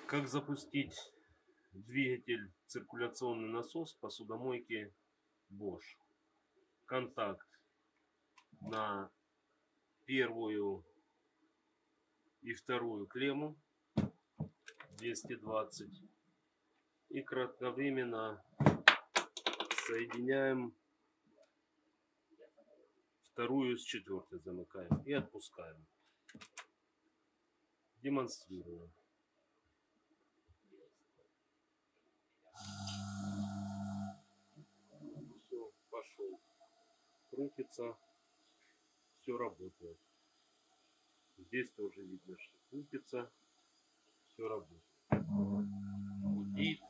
Как запустить двигатель циркуляционный насос посудомойки Bosch? Контакт на первую и вторую клемму 220 и кратковременно соединяем вторую с четвертой, замыкаем и отпускаем. Демонстрирую. Все, пошел. Крутится. Все работает. Здесь тоже видно, что крутится. Все работает. Гудит.